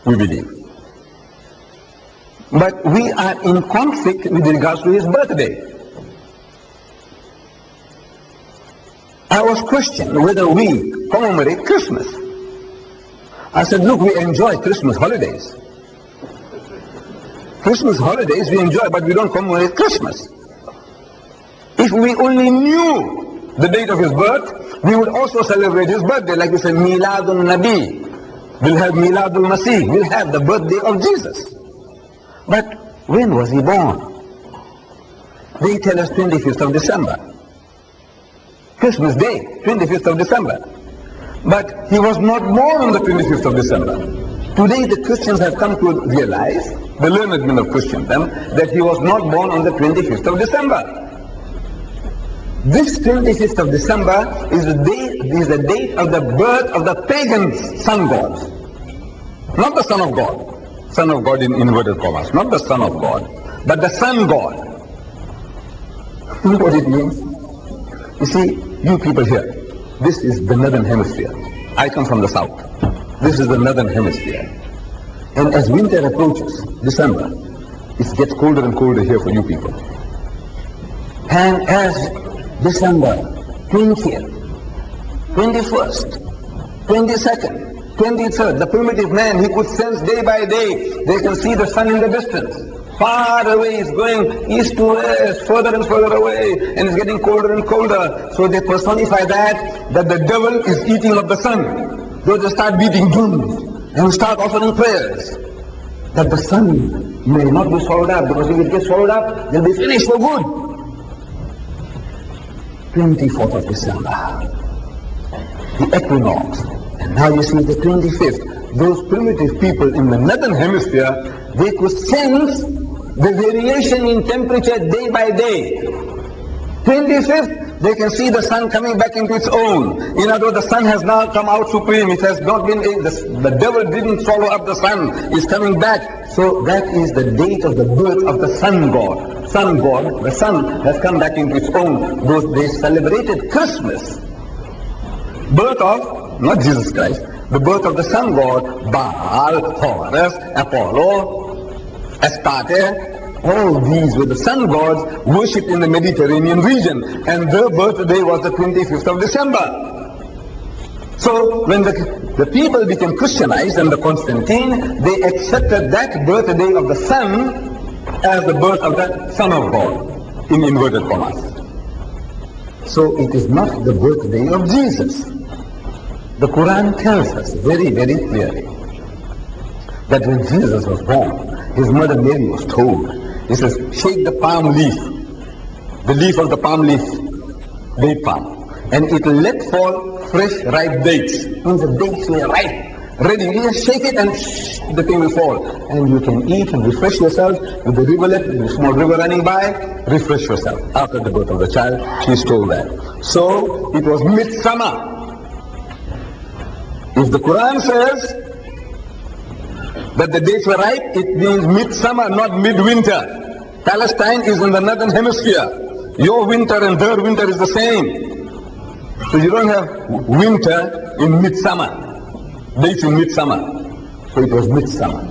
we believe. But we are in conflict with regards to his birthday. I was questioned whether we commemorate Christmas. I said, look, we enjoy Christmas holidays. Christmas holidays we enjoy, but we don't commemorate Christmas. If we only knew the date of his birth, we would also celebrate his birthday, like we say, Miladun Nabi. We'll have Miladul Masih. We'll have the birthday of Jesus. But when was he born? They tell us 25th of December. Christmas Day, 25th of December. But he was not born on the 25th of December. Today the Christians have come to realize, the learned men of Christendom, that he was not born on the 25th of December. This 25th of December is the date of the birth of the pagan sun god. Not the Son of God. Son of God in inverted commas. Not the Son of God, but the Sun God. You know what it means? You see, you people here, this is the northern hemisphere. I come from the south. This is the northern hemisphere. And as winter approaches, December, it gets colder and colder here for you people. And as December 20th, 21st, 22nd, 23rd, the primitive man, he could sense day by day, they can see the sun in the distance. Far away, it's going east to west, further and further away, and it's getting colder and colder. So they personify that the devil is eating up the sun. So they start beating drums and start offering prayers that the sun may not be swallowed up, because if it gets swallowed up, they'll be finished for good. 24th of December, the equinox. And now you see the 25th. Those primitive people in the northern hemisphere, they could sense the variation in temperature day by day. 25th, they can see the sun coming back into its own. In other words, the sun has now come out supreme. It has not been, the devil didn't swallow up the sun. It's coming back. So that is the date of the birth of the sun god. Sun god, the sun has come back into its own. They celebrated Christmas. Birth of, not Jesus Christ, the birth of the sun god, Baal, Horus, Apollo, Astarte. All these were the sun gods worshipped in the Mediterranean region, and their birthday was the 25th of December. So when the people became Christianized under Constantine, they accepted that birthday of the sun as the birth of the Son of God, in inverted commas. So it is not the birthday of Jesus. The Quran tells us very, very clearly that when Jesus was born, his mother Mary was told, he says, shake the palm leaf, the leaf of the palm leaf, date palm, and it will let fall fresh ripe dates. Means the dates were ripe, ready. You just shake it and the thing will fall. And you can eat and refresh yourself with the rivulet, with the small river running by, refresh yourself. After the birth of the child, she is told that. So it was midsummer. If the Quran says that the dates were ripe, it means midsummer, not midwinter. Palestine is in the northern hemisphere. Your winter and their winter is the same. So you don't have winter in midsummer, dates in midsummer. So it was midsummer.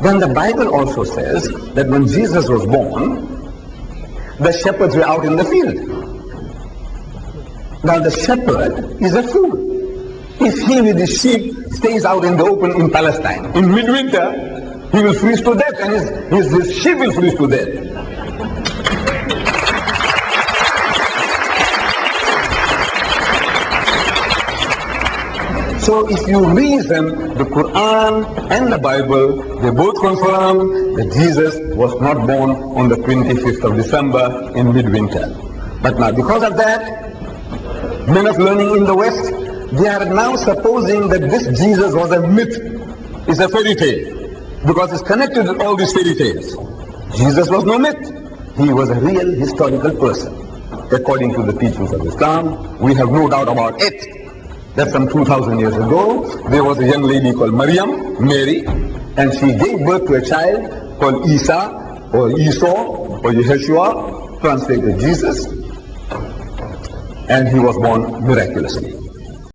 Then the Bible also says that when Jesus was born, the shepherds were out in the field. Now the shepherd is a fool. If he with his sheep stays out in the open in Palestine, in midwinter, he will freeze to death and his sheep will freeze to death. So if you reason the Quran and the Bible, they both confirm that Jesus was not born on the 25th of December in midwinter. But now because of that, men of learning in the West, they are now supposing that this Jesus was a myth, is a fairy tale, because it's connected with all these fairy tales. Jesus was no myth. He was a real historical person. According to the teachings of Islam, we have no doubt about it. That some 2,000 years ago, there was a young lady called Mary, and she gave birth to a child called Isa, or Esau, or Yeshua, translated Jesus, and he was born miraculously.